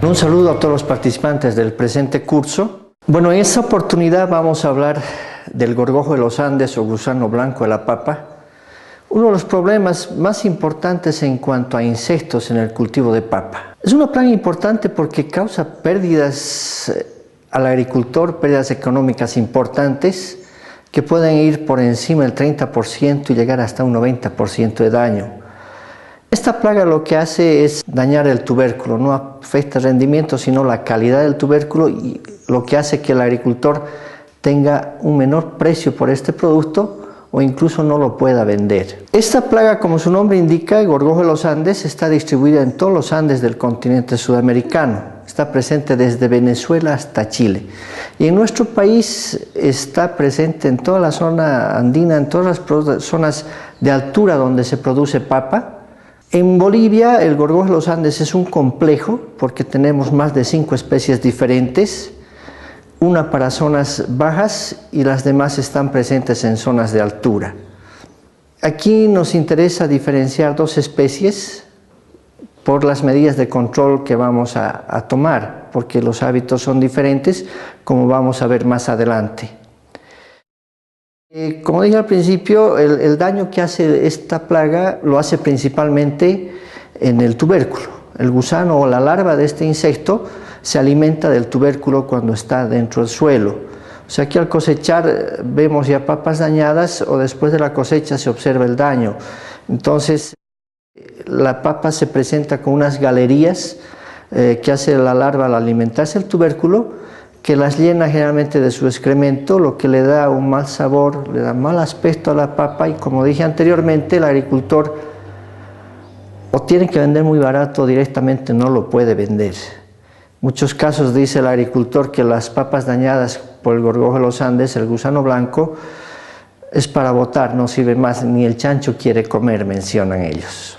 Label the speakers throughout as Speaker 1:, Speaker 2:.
Speaker 1: Un saludo a todos los participantes del presente curso. Bueno, en esta oportunidad vamos a hablar del gorgojo de los Andes o gusano blanco de la papa. Uno de los problemas más importantes en cuanto a insectos en el cultivo de papa. Es una plaga importante porque causa pérdidas al agricultor, pérdidas económicas importantes que pueden ir por encima del 30% y llegar hasta un 90% de daño. Esta plaga lo que hace es dañar el tubérculo, no afecta el rendimiento, sino la calidad del tubérculo, y lo que hace que el agricultor tenga un menor precio por este producto o incluso no lo pueda vender. Esta plaga, como su nombre indica, el gorgojo de los Andes, está distribuida en todos los Andes del continente sudamericano. Está presente desde Venezuela hasta Chile. Y en nuestro país está presente en toda la zona andina, en todas las zonas de altura donde se produce papa. En Bolivia, el gorgojo de los Andes es un complejo porque tenemos más de 5 especies diferentes, una para zonas bajas y las demás están presentes en zonas de altura. Aquí nos interesa diferenciar 2 especies por las medidas de control que vamos a tomar, porque los hábitos son diferentes, como vamos a ver más adelante. Como dije al principio, el daño que hace esta plaga lo hace principalmente en el tubérculo. El gusano o la larva de este insecto se alimenta del tubérculo cuando está dentro del suelo. O sea que al cosechar vemos ya papas dañadas o después de la cosecha se observa el daño. Entonces la papa se presenta con unas galerías que hace la larva al alimentarse del tubérculo, que las llena generalmente de su excremento, lo que le da un mal sabor, le da mal aspecto a la papa, y como dije anteriormente, el agricultor o tiene que vender muy barato o directamente no lo puede vender. En muchos casos dice el agricultor que las papas dañadas por el gorgojo de los Andes, el gusano blanco, es para botar, no sirve más, ni el chancho quiere comer, mencionan ellos.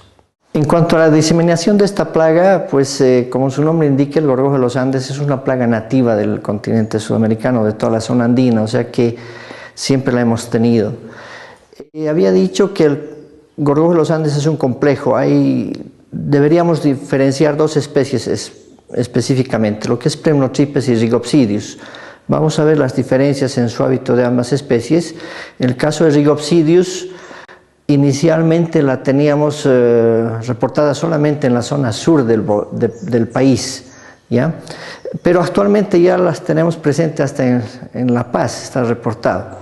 Speaker 1: En cuanto a la diseminación de esta plaga, pues como su nombre indica, el gorgojo de los Andes es una plaga nativa del continente sudamericano, de toda la zona andina, o sea que siempre la hemos tenido. Había dicho que el gorgojo de los Andes es un complejo. Deberíamos diferenciar 2 especies específicamente, lo que es Premnotripes y Rigopsidius. Vamos a ver las diferencias en su hábito de ambas especies. En el caso de Rigopsidius, inicialmente la teníamos reportada solamente en la zona sur del país, ¿ya? Pero actualmente ya las tenemos presentes hasta en La Paz, está reportado.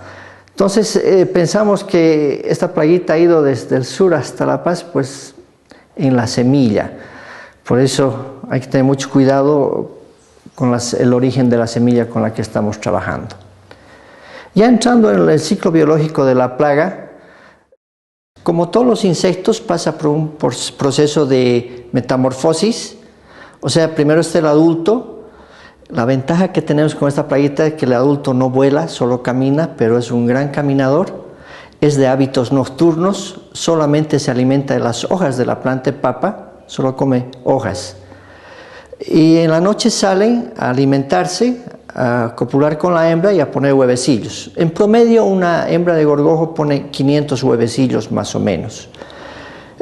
Speaker 1: Entonces pensamos que esta plaguita ha ido desde el sur hasta La Paz, pues en la semilla. Por eso hay que tener mucho cuidado con el origen de la semilla con la que estamos trabajando. Ya entrando en el ciclo biológico de la plaga, como todos los insectos, pasa por un proceso de metamorfosis. O sea, primero está el adulto. La ventaja que tenemos con esta plaguita es que el adulto no vuela, solo camina, pero es un gran caminador. Es de hábitos nocturnos, solamente se alimenta de las hojas de la planta de papa, solo come hojas. Y en la noche salen a alimentarse, a copular con la hembra y a poner huevecillos. En promedio, una hembra de gorgojo pone 500 huevecillos más o menos,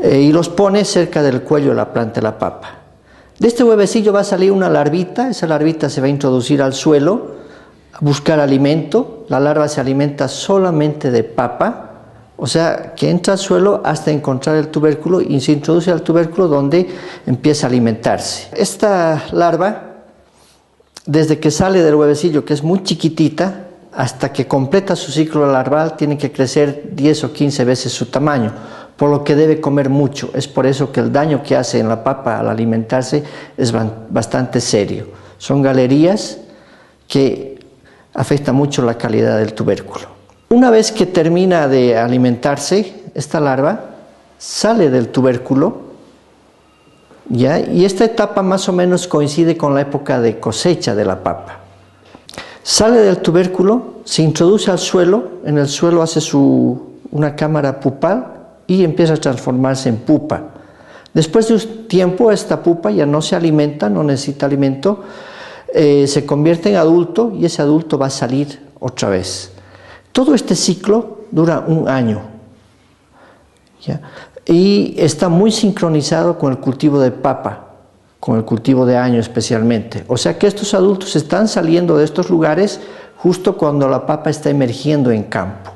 Speaker 1: y los pone cerca del cuello de la planta de la papa. De este huevecillo va a salir una larvita. Esa larvita se va a introducir al suelo a buscar alimento. La larva se alimenta solamente de papa, o sea que entra al suelo hasta encontrar el tubérculo y se introduce al tubérculo donde empieza a alimentarse. Esta larva, desde que sale del huevecillo, que es muy chiquitita, hasta que completa su ciclo larval, tiene que crecer 10 o 15 veces su tamaño, por lo que debe comer mucho. Es por eso que el daño que hace en la papa al alimentarse es bastante serio. Son galerías que afectan mucho la calidad del tubérculo. Una vez que termina de alimentarse, esta larva sale del tubérculo, ¿ya? Y esta etapa más o menos coincide con la época de cosecha de la papa. Sale del tubérculo, se introduce al suelo, en el suelo hace una cámara pupal y empieza a transformarse en pupa. Después de un tiempo, esta pupa ya no se alimenta, no necesita alimento, se convierte en adulto y ese adulto va a salir otra vez. Todo este ciclo dura 1 año, ¿ya? Y está muy sincronizado con el cultivo de papa, con el cultivo de año especialmente. O sea que estos adultos están saliendo de estos lugares justo cuando la papa está emergiendo en campo.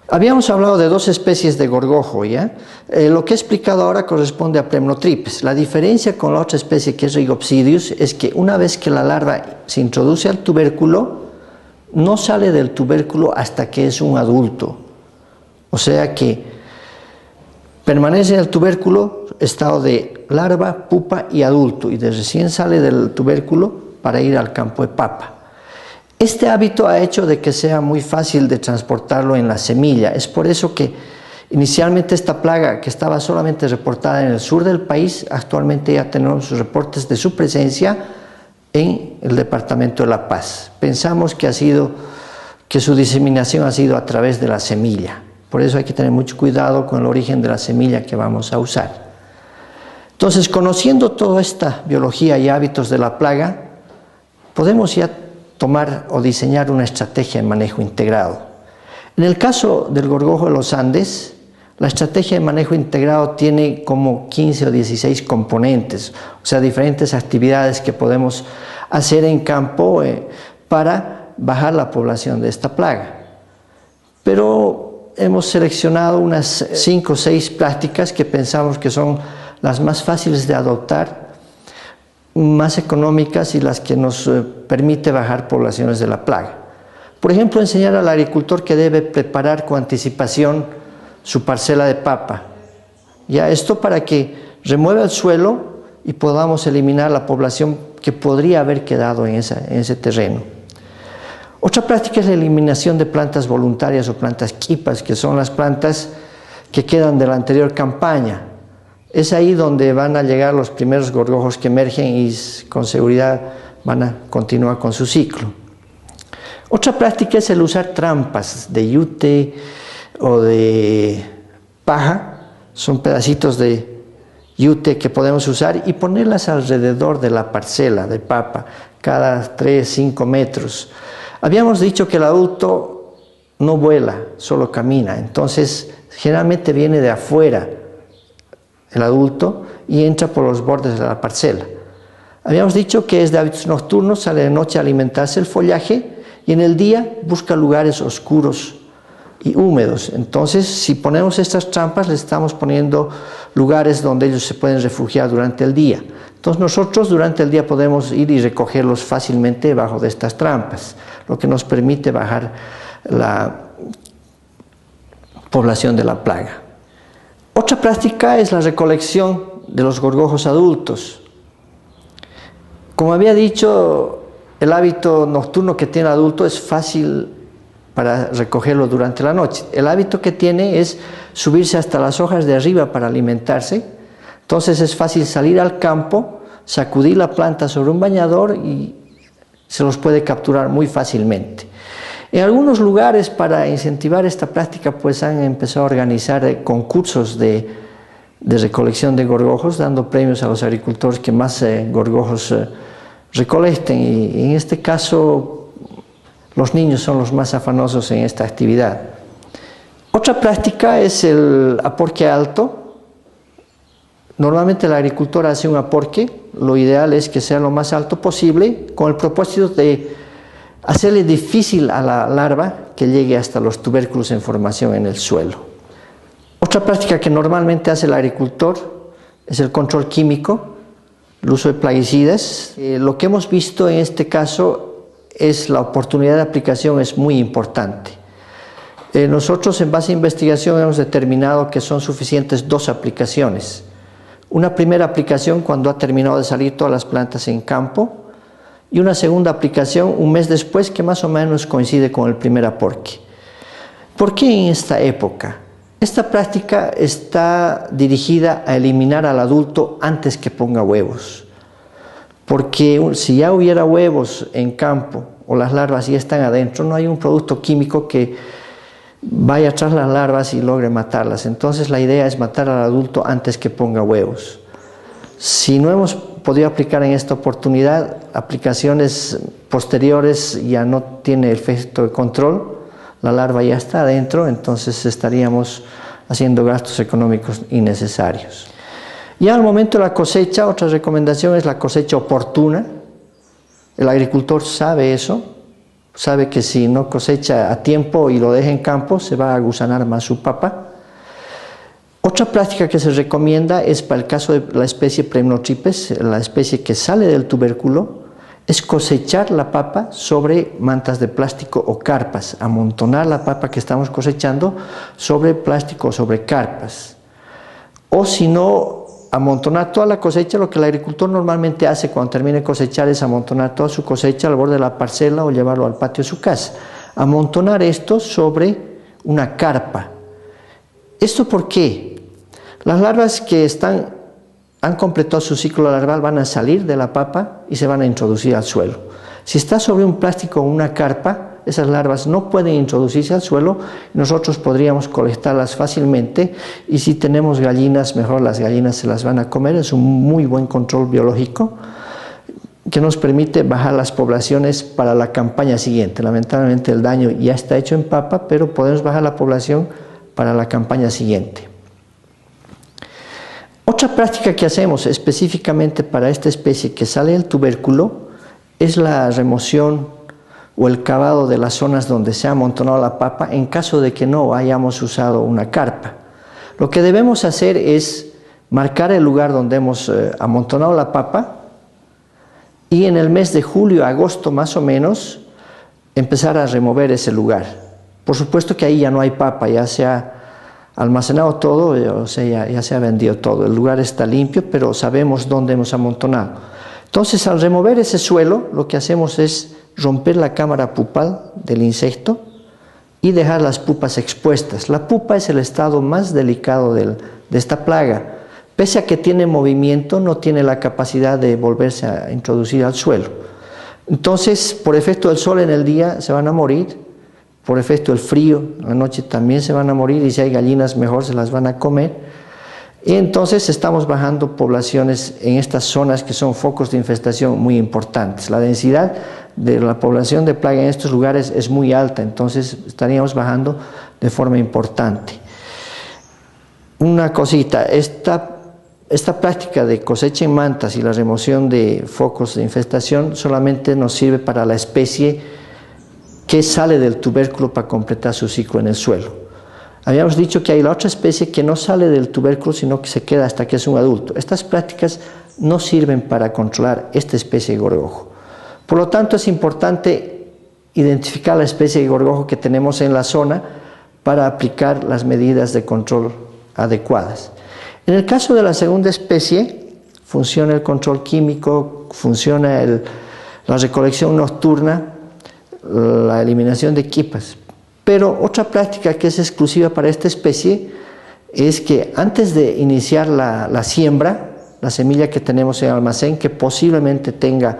Speaker 1: Habíamos hablado de 2 especies de gorgojo, ¿ya? Lo que he explicado ahora corresponde a Premnotripes. La diferencia con la otra especie, que es Rigopsidius, es que una vez que la larva se introduce al tubérculo, no sale del tubérculo hasta que es un adulto. O sea que permanece en el tubérculo, estado de larva, pupa y adulto, y de recién sale del tubérculo para ir al campo de papa. Este hábito ha hecho de que sea muy fácil de transportarlo en la semilla. Es por eso que inicialmente esta plaga, que estaba solamente reportada en el sur del país, actualmente ya tenemos reportes de su presencia en el departamento de La Paz. Pensamos que su diseminación ha sido a través de la semilla. Por eso hay que tener mucho cuidado con el origen de la semilla que vamos a usar. Entonces, conociendo toda esta biología y hábitos de la plaga, podemos ya tomar o diseñar una estrategia de manejo integrado. En el caso del gorgojo de los Andes, la estrategia de manejo integrado tiene como 15 o 16 componentes, o sea, diferentes actividades que podemos hacer en campo para bajar la población de esta plaga. Pero hemos seleccionado unas 5 o 6 prácticas que pensamos que son las más fáciles de adoptar, más económicas y las que nos permite bajar poblaciones de la plaga. Por ejemplo, enseñar al agricultor que debe preparar con anticipación su parcela de papa. Ya esto para que remueva el suelo y podamos eliminar la población que podría haber quedado en ese terreno. Otra práctica es la eliminación de plantas voluntarias o plantas quipas, que son las plantas que quedan de la anterior campaña. Es ahí donde van a llegar los primeros gorgojos que emergen y con seguridad van a continuar con su ciclo. Otra práctica es el usar trampas de yute o de paja. Son pedacitos de yute que podemos usar y ponerlas alrededor de la parcela de papa, cada 3-5 metros. Habíamos dicho que el adulto no vuela, solo camina. Entonces, generalmente viene de afuera el adulto y entra por los bordes de la parcela. Habíamos dicho que es de hábitos nocturnos, sale de noche a alimentarse el follaje y en el día busca lugares oscuros y húmedos. Entonces, si ponemos estas trampas, le estamos poniendo lugares donde ellos se pueden refugiar durante el día. Entonces, nosotros durante el día podemos ir y recogerlos fácilmente debajo de estas trampas, lo que nos permite bajar la población de la plaga. Otra práctica es la recolección de los gorgojos adultos. Como había dicho, el hábito nocturno que tiene el adulto es fácil para recogerlo durante la noche. El hábito que tiene es subirse hasta las hojas de arriba para alimentarse. Entonces es fácil salir al campo, sacudir la planta sobre un bañador y se los puede capturar muy fácilmente. En algunos lugares, para incentivar esta práctica, pues han empezado a organizar concursos de recolección de gorgojos, dando premios a los agricultores que más gorgojos recolecten. Y en este caso, los niños son los más afanosos en esta actividad. Otra práctica es el aporque alto. Normalmente el agricultor hace un aporque. Lo ideal es que sea lo más alto posible, con el propósito de hacerle difícil a la larva que llegue hasta los tubérculos en formación en el suelo. Otra práctica que normalmente hace el agricultor es el control químico, el uso de plaguicidas. Lo que hemos visto en este caso es la oportunidad de aplicación es muy importante. Nosotros en base a investigación hemos determinado que son suficientes 2 aplicaciones. Una primera aplicación cuando ha terminado de salir todas las plantas en campo, y una segunda aplicación un mes después que más o menos coincide con el primer aporque. ¿Por qué en esta época? Esta práctica está dirigida a eliminar al adulto antes que ponga huevos. Porque si ya hubiera huevos en campo o las larvas ya están adentro, no hay un producto químico que vaya tras las larvas y logre matarlas. Entonces la idea es matar al adulto antes que ponga huevos. Si no hemos podido aplicar en esta oportunidad, aplicaciones posteriores ya no tiene efecto de control, la larva ya está adentro, entonces estaríamos haciendo gastos económicos innecesarios. Ya al momento de la cosecha, otra recomendación es la cosecha oportuna. El agricultor sabe eso, sabe que si no cosecha a tiempo y lo deja en campo, se va a gusanar más su papa. Otra práctica que se recomienda es para el caso de la especie Premnotripes, la especie que sale del tubérculo, es cosechar la papa sobre mantas de plástico o carpas, amontonar la papa que estamos cosechando sobre plástico o sobre carpas. O si no, amontonar toda la cosecha. Lo que el agricultor normalmente hace cuando termine de cosechar es amontonar toda su cosecha al borde de la parcela o llevarlo al patio de su casa. Amontonar esto sobre una carpa. ¿Esto por qué? Las larvas que han completado su ciclo larval van a salir de la papa y se van a introducir al suelo. Si está sobre un plástico o una carpa, esas larvas no pueden introducirse al suelo y nosotros podríamos colectarlas fácilmente, y si tenemos gallinas, mejor las gallinas se las van a comer. Es un muy buen control biológico que nos permite bajar las poblaciones para la campaña siguiente. Lamentablemente el daño ya está hecho en papa, pero podemos bajar la población para la campaña siguiente. Otra práctica que hacemos específicamente para esta especie que sale del tubérculo es la remoción o el cavado de las zonas donde se ha amontonado la papa en caso de que no hayamos usado una carpa. Lo que debemos hacer es marcar el lugar donde hemos amontonado la papa y en el mes de julio, agosto más o menos, empezar a remover ese lugar. Por supuesto que ahí ya no hay papa, ya se ha almacenado todo, o sea, ya se ha vendido todo. El lugar está limpio, pero sabemos dónde hemos amontonado. Entonces, al remover ese suelo, lo que hacemos es romper la cámara pupal del insecto y dejar las pupas expuestas. La pupa es el estado más delicado de esta plaga. Pese a que tiene movimiento, no tiene la capacidad de volverse a introducir al suelo. Entonces, por efecto del sol en el día se van a morir, por efecto del frío en la noche también se van a morir, y si hay gallinas mejor se las van a comer. Y entonces estamos bajando poblaciones en estas zonas que son focos de infestación muy importantes. La densidad de la población de plaga en estos lugares es muy alta, entonces estaríamos bajando de forma importante. Una cosita, esta práctica de cosecha en mantas y la remoción de focos de infestación solamente nos sirve para la especie que sale del tubérculo para completar su ciclo en el suelo. Habíamos dicho que hay la otra especie que no sale del tubérculo, sino que se queda hasta que es un adulto. Estas prácticas no sirven para controlar esta especie de gorgojo. Por lo tanto, es importante identificar la especie de gorgojo que tenemos en la zona para aplicar las medidas de control adecuadas. En el caso de la segunda especie, funciona el control químico, funciona la recolección nocturna, la eliminación de quipas. Pero otra práctica que es exclusiva para esta especie es que antes de iniciar la siembra, la semilla que tenemos en el almacén, que posiblemente tenga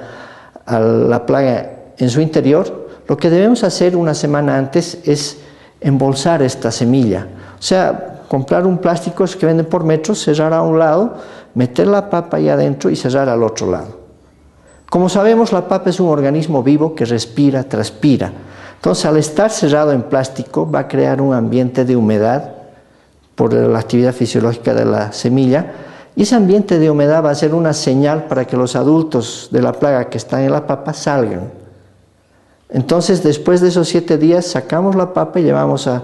Speaker 1: a la plaga en su interior, lo que debemos hacer una semana antes es embolsar esta semilla. O sea, comprar un plástico que venden por metros, cerrar a un lado, meter la papa ahí adentro y cerrar al otro lado. Como sabemos, la papa es un organismo vivo que respira, transpira. Entonces, al estar cerrado en plástico, va a crear un ambiente de humedad por la actividad fisiológica de la semilla, y ese ambiente de humedad va a ser una señal para que los adultos de la plaga que están en la papa salgan. Entonces, después de esos 7 días, sacamos la papa y llevamos a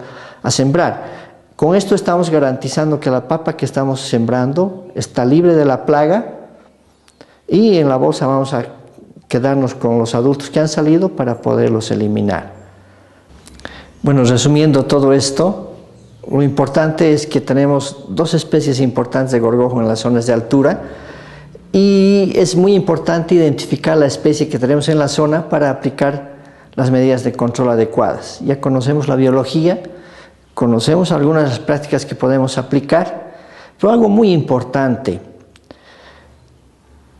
Speaker 1: sembrar. Con esto estamos garantizando que la papa que estamos sembrando está libre de la plaga, y en la bolsa vamos a quedarnos con los adultos que han salido para poderlos eliminar. Bueno, resumiendo todo esto, lo importante es que tenemos 2 especies importantes de gorgojo en las zonas de altura, y es muy importante identificar la especie que tenemos en la zona para aplicar las medidas de control adecuadas. Ya conocemos la biología, conocemos algunas de las prácticas que podemos aplicar, pero algo muy importante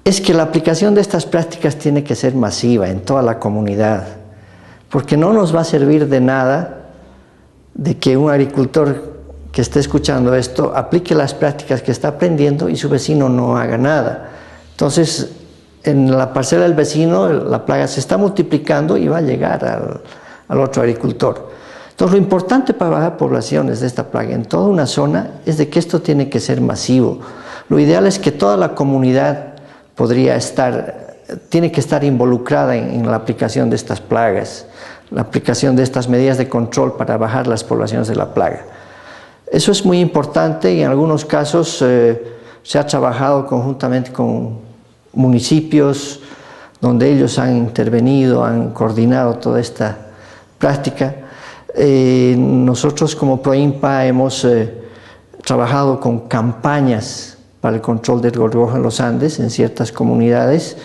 Speaker 1: es que la aplicación de estas prácticas tiene que ser masiva en toda la comunidad, porque no nos va a servir de nada de que un agricultor que esté escuchando esto aplique las prácticas que está aprendiendo y su vecino no haga nada. Entonces, en la parcela del vecino la plaga se está multiplicando y va a llegar al otro agricultor. Entonces, lo importante para bajar poblaciones de esta plaga en toda una zona es de que esto tiene que ser masivo. Lo ideal es que toda la comunidad tiene que estar involucrada en la aplicación de estas plagas, la aplicación de estas medidas de control para bajar las poblaciones de la plaga. Eso es muy importante y en algunos casos se ha trabajado conjuntamente con municipios donde ellos han intervenido, han coordinado toda esta práctica. Nosotros como PROINPA hemos trabajado con campañas para el control del gorgojo en los Andes en ciertas comunidades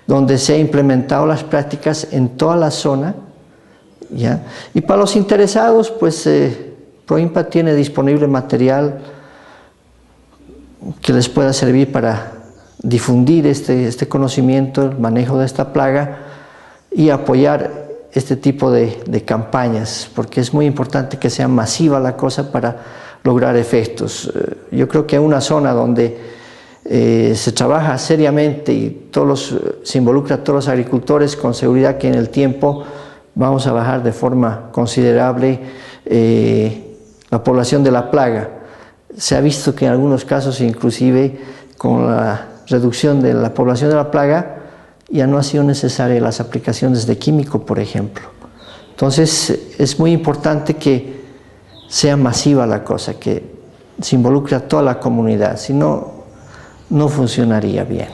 Speaker 1: donde se ha implementado las prácticas en toda la zona, ¿ya? Y para los interesados, pues PROINPA tiene disponible material que les pueda servir para difundir este conocimiento, el manejo de esta plaga y apoyar este tipo de campañas, porque es muy importante que sea masiva la cosa para lograr efectos. Yo creo que en una zona donde se trabaja seriamente y se involucra a todos los agricultores, con seguridad que en el tiempo vamos a bajar de forma considerable la población de la plaga. Se ha visto que en algunos casos, inclusive con la reducción de la población de la plaga, ya no ha sido necesaria las aplicaciones de químico, por ejemplo. Entonces es muy importante que sea masiva la cosa, que se involucre a toda la comunidad, si no, no funcionaría bien.